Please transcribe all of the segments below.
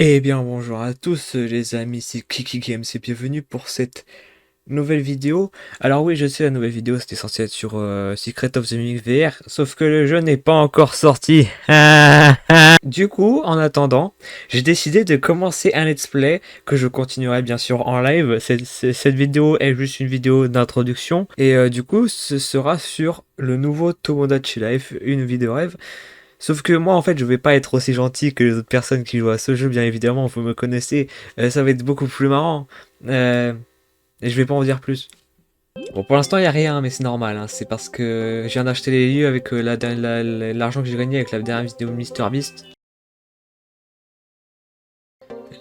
Eh bien bonjour à tous les amis, c'est Kiki Games et bienvenue pour cette nouvelle vidéo. Alors oui, je sais, la nouvelle vidéo c'était censé être sur Secret of the Mimic VR, sauf que le jeu n'est pas encore sorti. Du coup, en attendant, j'ai décidé de commencer un let's play que je continuerai bien sûr en live. Cette vidéo est juste une vidéo d'introduction et du coup ce sera sur le nouveau Tomodachi Life, une vidéo rêve. Sauf que moi, en fait, je vais pas être aussi gentil que les autres personnes qui jouent à ce jeu, bien évidemment, vous me connaissez, ça va être beaucoup plus marrant. Et je vais pas en dire plus. Bon, pour l'instant, il y a rien, mais c'est normal, hein. C'est parce que je viens d'acheter les lieux avec l'argent que j'ai gagné avec la dernière vidéo de MrBeast.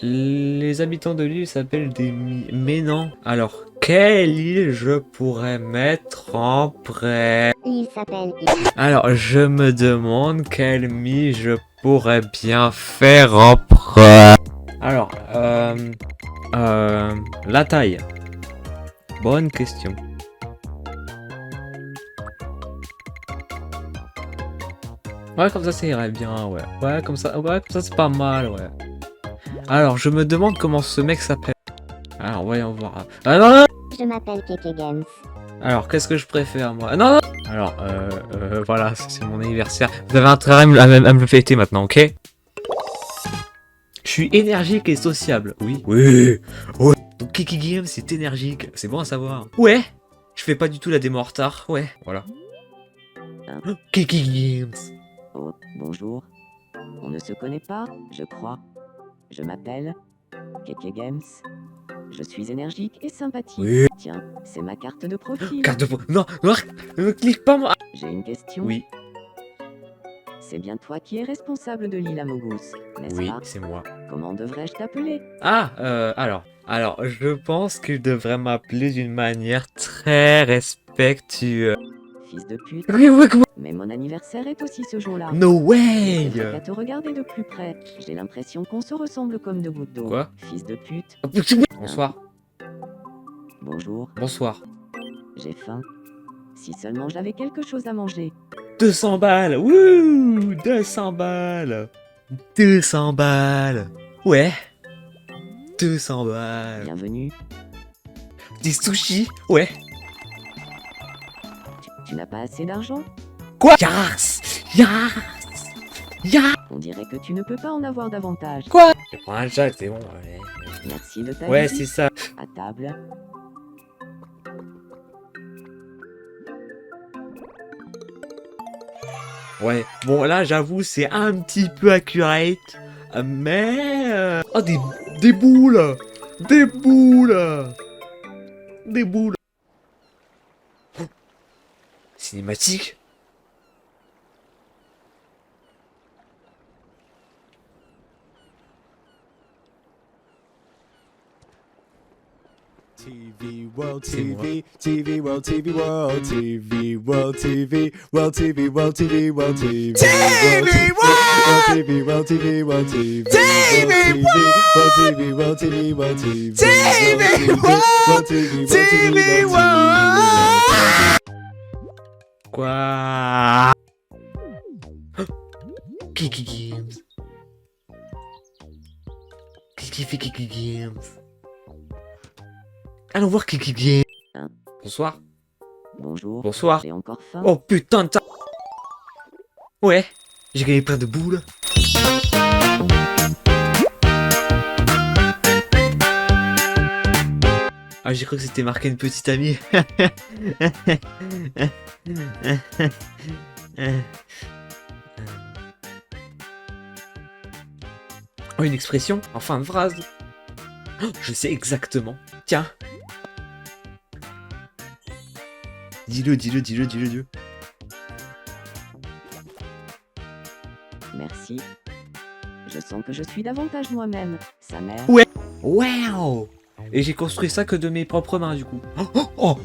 Les habitants de l'île s'appellent des Mais non. Alors, quelle île je pourrais mettre en prêt? Il s'appelle... Alors, je me demande quelle mie je pourrais bien faire en prêt. Alors, la taille. Bonne question. Ouais, comme ça irait bien, ouais. Ouais, comme ça c'est pas mal, ouais. Alors, je me demande comment ce mec s'appelle. Alors, voyons voir. Ah non, non. Je m'appelle Keke Games. Alors, qu'est-ce que je préfère, moi? Non, non. Alors, voilà, c'est mon anniversaire. Vous avez intérêt à me le fêter maintenant, ok? Je suis énergique et sociable. Oui. Oui. Ouais. Donc Kiki Games, c'est énergique. C'est bon à savoir. Ouais. Je fais pas du tout la démo en retard. Ouais. Voilà. Kiki Games. Oh, bonjour. On ne se connaît pas, je crois. Je m'appelle Keke Games. Je suis énergique et sympathique. Oui. Tiens, c'est ma carte de profil. Carte de pro. Non, non, ne clique pas moi. J'ai une question. Oui. C'est bien toi qui es responsable de l'île Amogus, n'est-ce Oui, pas? c'est moi. Comment devrais-je t'appeler? Ah, alors, je pense qu'il devrait m'appeler d'une manière très respectueuse. Fils de pute. Oui, oui, comment? Mais mon anniversaire est aussi ce jour-là. No C'est way. vrai qu'à te regarder de plus près, j'ai l'impression qu'on se ressemble comme deux gouttes d'eau. Quoi? Fils de pute. Bonsoir. Bonjour, Bonsoir. j'ai faim. Si seulement j'avais quelque chose à manger. 200 balles. Wouh, 200 balles. 200 balles. Ouais. 200 balles. Bienvenue. Des sushis. Ouais. Tu n'as pas assez d'argent? Quoi? Yes. Yes. Yes. On dirait que tu ne peux pas en avoir davantage. Quoi? Je prends un chat, c'est bon. Ouais, Merci de ta ouais, visite. c'est ça. À table. Ouais. Bon, là, j'avoue, c'est un petit peu accurate. Mais... Oh, des boules. Des boules. Des boules. Oh. Cinématique. TV World C'est moi. TV, TV World TV World TV World TV World TV World TV World TV TV World TV World TV World TV World TV World TV World TV World TV World Quoi? Kiki Games. Kiki Games. Allons voir Kiki Games. Hein? Bonsoir. Bonjour. Bonsoir. J'ai encore faim. Oh putain de ta... Ouais, j'ai gagné plein de boules. Ah, j'ai cru que c'était marqué une petite amie. Oh, une expression en fin de phrase. Oh, je sais exactement. Tiens. Dis-le. Merci. Je sens que je suis davantage moi-même. Sa mère. Ouais. Wow. Et j'ai construit ça que de mes propres mains, du coup. Oh.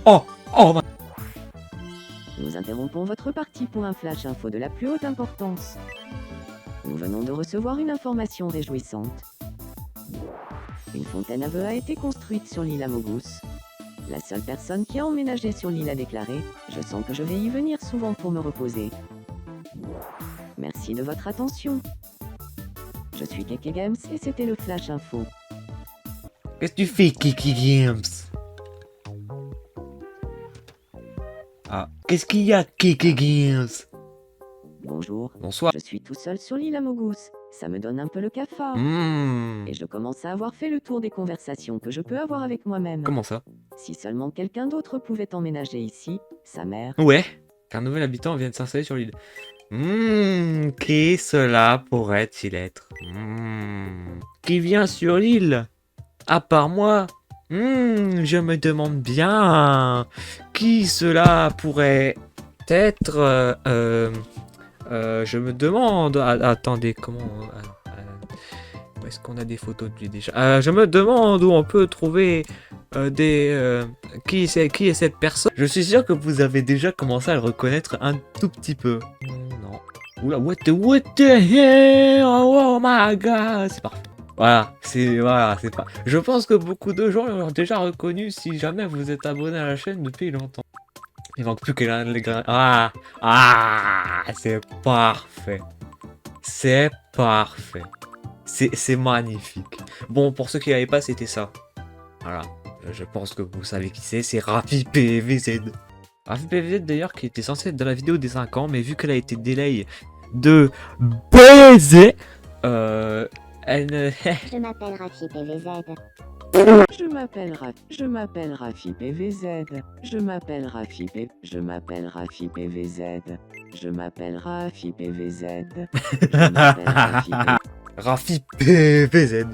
Nous interrompons votre partie pour un flash info de la plus haute importance. Nous venons de recevoir une information réjouissante. Une fontaine à vœux a été construite sur l'île Amogus. La seule personne qui a emménagé sur l'île a déclaré « Je sens que je vais y venir souvent pour me reposer. » Merci de votre attention. Je suis Keke Games et c'était le Flash Info. Qu'est-ce que tu fais, Kiki Games? Ah, qu'est-ce qu'il y a, Kiki Games? Bonjour, Bonsoir. je suis tout seul sur l'île Amogus. Ça me donne un peu le cafard. Mmh. Et je commence à avoir fait le tour des conversations que je peux avoir avec moi-même. Comment ça? Si seulement quelqu'un d'autre pouvait emménager ici, sa mère. Ouais, qu'un nouvel habitant vient de s'installer sur l'île. Qui cela pourrait-il être? Qui vient sur l'île? À part moi? Je me demande bien. Qui cela pourrait être? Je me demande. Attendez, comment? Où est-ce qu'on a des photos de lui déjà? Je me demande où on peut trouver qui est cette personne? Je suis sûr que vous avez déjà commencé à le reconnaître un tout petit peu. Non. Oula, what the hell? Oh my god! C'est parfait. Voilà, c'est pas. Je pense que beaucoup de gens l'ont déjà reconnu si jamais vous êtes abonné à la chaîne depuis longtemps. Il manque plus que les grains. C'est parfait. C'est parfait. C'est magnifique. Bon, pour ceux qui n'avaient pas, c'était ça. Voilà. Je pense que vous savez qui c'est Rafi PVZ. Rafi PVZ d'ailleurs qui était censé être dans la vidéo des 5 ans, mais vu qu'elle a été délai de baiser, elle ne... Je m'appelle Rafi PVZ. Je m'appelle Rafi PVZ. Je m'appelle Rafi PVZ. Je m'appelle Rafi PVZ. Je m'appelle Rafi PVZ. Je m'appelle Rafi PVZ. Rafi PVZ.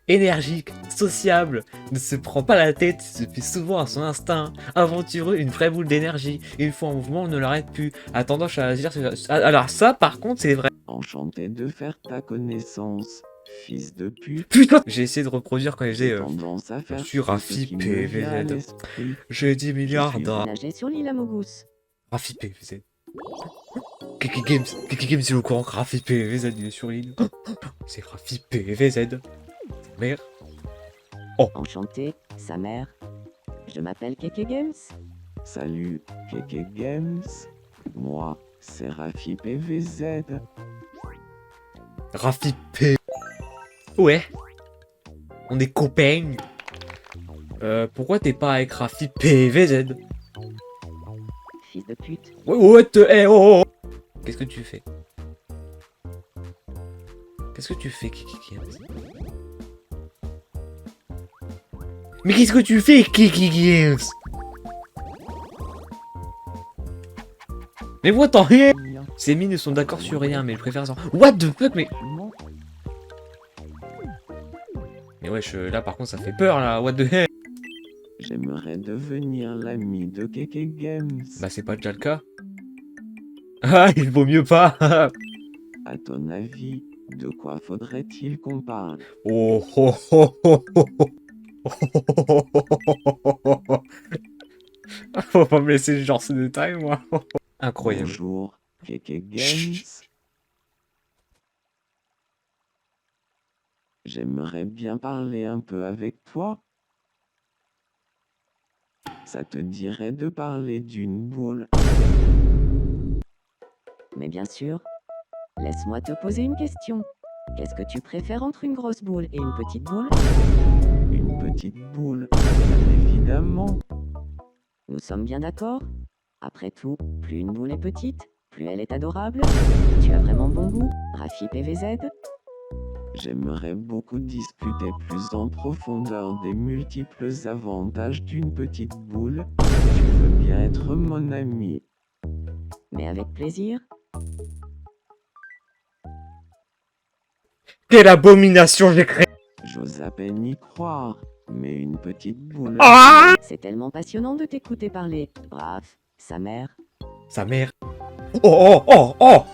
Énergique, sociable, ne se prend pas la tête, se fie souvent à son instinct, aventureux, une vraie boule d'énergie, une fois en mouvement, on ne l'arrête plus, a tendance à agir... Alors ça, par contre, c'est vrai. Enchanté de faire ta connaissance, fils de pute. Putain, j'ai essayé de reproduire quand il faisait... Tendance à faire je suis Rafi PVZ. J'ai 10 Je milliards suis d'or. nager sur l'île Amogus. Rafi PVZ. Kiki Games, il est au courant que Rafi PVZ, il est sur l'île. C'est Rafi PVZ. Mère. Enchanté, sa mère. Je m'appelle Keke Games. Salut, Keke Games. Moi, c'est Rafi PVZ. Rafi P. Ouais. On est copains. Pourquoi t'es pas avec Rafi PVZ? Fils de pute. What the hell? Oh. Qu'est-ce que tu fais? Qu'est-ce que tu fais, Kiki Games? Mais qu'est-ce que tu fais, Kiki Games? Mais what the hell? Ces mines sont d'accord sur rien, mais ils préfèrent ça. What the fuck, mais... Mais wesh, là par contre ça fait peur là, what the hell? J'aimerais devenir l'ami de Keke Games. Bah c'est pas déjà le cas. Ah, il vaut mieux pas. À ton avis, de quoi faudrait-il qu'on parle? Oh oh oh oh oh oh. Faut pas me laisser genre ce détail, moi. Incroyable. Bonjour, Keke Games. Chut. J'aimerais bien parler un peu avec toi. Ça te dirait de parler d'une boule? Mais bien sûr. Laisse-moi te poser une question. Qu'est-ce que tu préfères entre une grosse boule et une petite boule? Une petite boule, bien évidemment. Nous sommes bien d'accord? Après tout, plus une boule est petite, plus elle est adorable. Tu as vraiment bon goût, Rafi PVZ? J'aimerais beaucoup discuter plus en profondeur des multiples avantages d'une petite boule. Tu veux bien être mon ami? Mais avec plaisir. Quelle abomination j'ai créé. J'ose à peine y croire, mais une petite boule. Ah! C'est tellement passionnant de t'écouter parler. Bref, sa mère. Sa mère. Oh oh oh oh.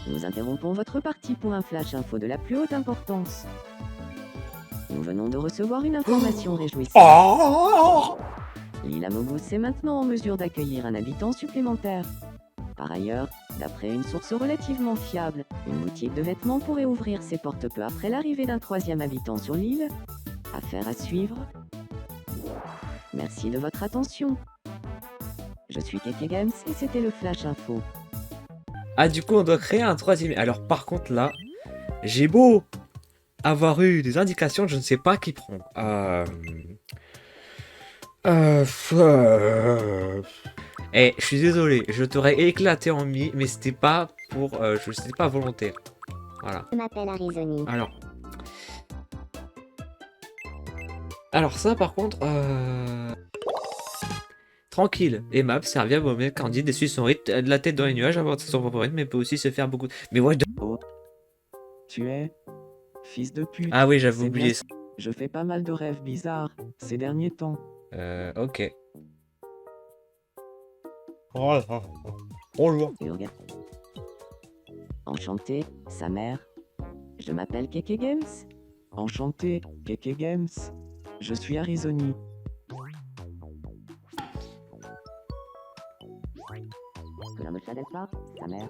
Nous interrompons votre partie pour un flash info de la plus haute importance. Nous venons de recevoir une information réjouissante. Oh. L'île Amogus est maintenant en mesure d'accueillir un habitant supplémentaire. Par ailleurs, d'après une source relativement fiable, une boutique de vêtements pourrait ouvrir ses portes peu après l'arrivée d'un 3e habitant sur l'île. Affaire à suivre. Merci de votre attention. Je suis Keke Games et c'était le Flash Info. Ah, du coup, on doit créer un troisième. Alors, par contre, là, j'ai beau avoir eu des indications, je ne sais pas qui prendre. Eh, je suis désolé, je t'aurais éclaté en mi, mais c'était pas pour. C'était pas volontaire. Voilà. Je m'appelle Arizoni. Alors ça, par contre, tranquille, aimable, serviable, moment candide, essuie son rythme, de la tête dans les nuages, avoir son propre rythme, mais peut aussi se faire beaucoup. Mais ouais. Oh. Tu es fils de pute. Ah oui, j'avais C'est oublié bien. ça. Je fais pas mal de rêves bizarres ces derniers temps. Ok. Bonjour. Urg. Enchanté, sa mère. Je m'appelle Keke Games. Enchanté, Keke Games. Je suis Arizoni. Cela ne savait pas, sa mère.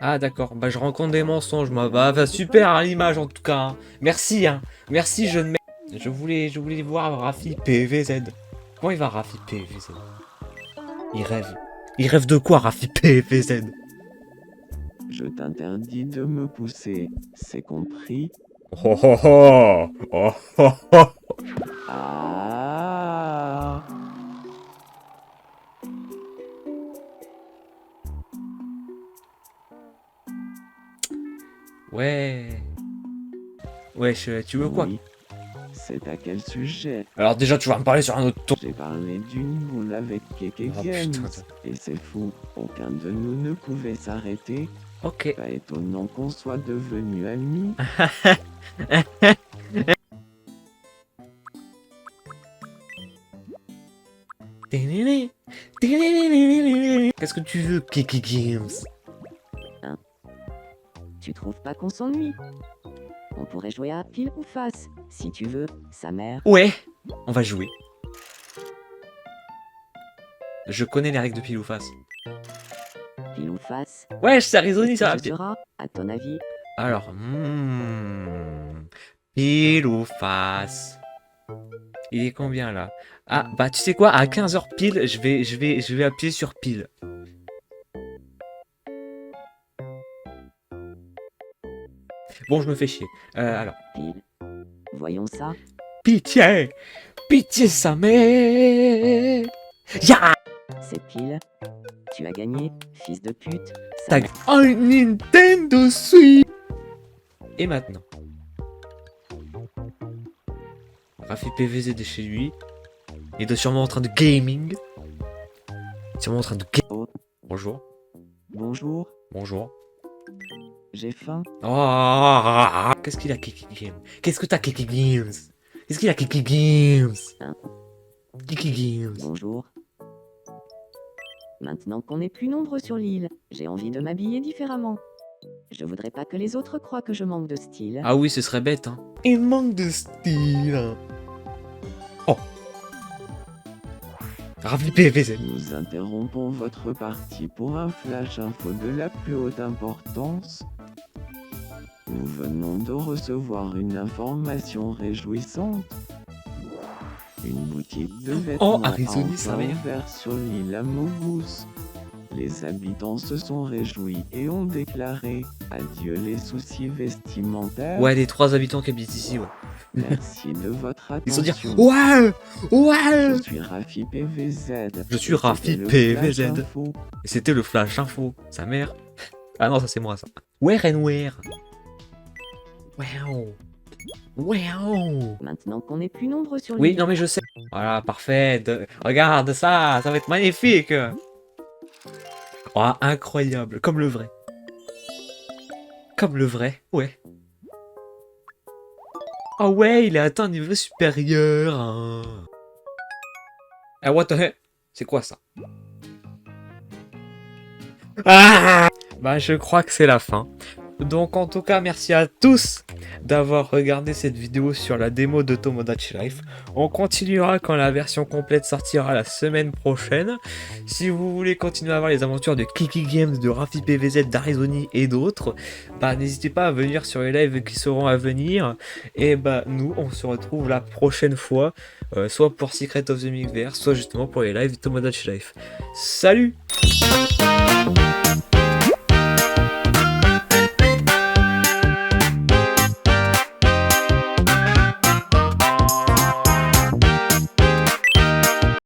Ah d'accord, bah je rencontre des mensonges, moi. Bah super à l'image en tout cas. Hein. Merci, hein. Merci, jeune mec. Je voulais voir Rafi PVZ. Comment il va Rafi PVZ? Il rêve. Il rêve de quoi Rafi PVZ? Je t'interdis de me pousser, c'est compris? Oh oh oh oh oh oh. Ah. Ouais. Wesh, tu veux quoi? Oui. C'est à quel sujet? Alors déjà, tu vas me parler sur un autre ton. J'ai parlé d'une boule avec Keke Oh, Games. putain. Et c'est fou, aucun de nous ne pouvait s'arrêter. Ok. Pas étonnant qu'on soit devenus amis. Qu'est-ce que tu veux, Kiki Games? Tu trouves pas qu'on s'ennuie? On pourrait jouer à pile ou face, si tu veux, sa mère. Ouais, on va jouer. Je connais les règles de pile ou face. Pile ou face. Ouais, c'est Arizoni, Qu'est-ce ça va. que ce sera, à ton avis? Alors, pile ou face. Il est combien là? Ah, bah tu sais quoi, à 15h pile, je vais appuyer sur pile. Bon, je me fais chier. Alors, Pile. Voyons ça. pitié, pitié sa mère. Ya, C'est pile. Tu as gagné, fils de pute. Sa tag. mère. Oh, Nintendo Switch. Et maintenant, Rafi PVZ est chez lui. Il est sûrement en train de gaming. Sûrement en train de game. Oh, Bonjour. bonjour, Bonjour. j'ai faim. Oh, qu'est-ce qu'il a, Kiki Games? Qu'est-ce que t'as, Kiki Games? Qu'est-ce qu'il a, Kiki Games? Hein. Kiki Games. Bonjour. Maintenant qu'on est plus nombreux sur l'île, j'ai envie de m'habiller différemment. Je voudrais pas que les autres croient que je manque de style. Ah oui, ce serait bête, hein. Il manque de style. Oh. Ravi PVZ. Nous interrompons votre partie pour un flash info de la plus haute importance. Nous venons de recevoir une information réjouissante. Une boutique de vêtements Arizoni, a ça enfin va. ouvert sur l'île à Mogus. Les habitants se sont réjouis et ont déclaré adieu les soucis vestimentaires. Ouais, les 3 habitants qui habitent ici, ouais. Merci de votre Ils sont dire attention. ouais, ouais. Je suis Rafi PVZ. Je suis Rafi C'était le PVZ. Flash Info. Et c'était le flash info. Sa mère. Ah non, ça c'est moi ça. Where and where. Wow. Wow. Maintenant qu'on est plus nombreux sur Oui, l'île. non mais je sais. Voilà, parfait. Regarde ça, ça va être magnifique. Oh, incroyable, comme le vrai. Comme le vrai, ouais. Ah ouais, il a atteint un niveau supérieur. Hein. Ah, what the heck? C'est quoi ça? Ah, bah, je crois que c'est la fin. Donc en tout cas, merci à tous d'avoir regardé cette vidéo sur la démo de Tomodachi Life. On continuera quand la version complète sortira la semaine prochaine. Si vous voulez continuer à voir les aventures de Kiki Games, de Rafi PVZ, d'Arizoni et d'autres, bah n'hésitez pas à venir sur les lives qui seront à venir. Et bah nous, on se retrouve la prochaine fois, soit pour Secret of the Mimic VR, soit justement pour les lives Tomodachi Life. Salut!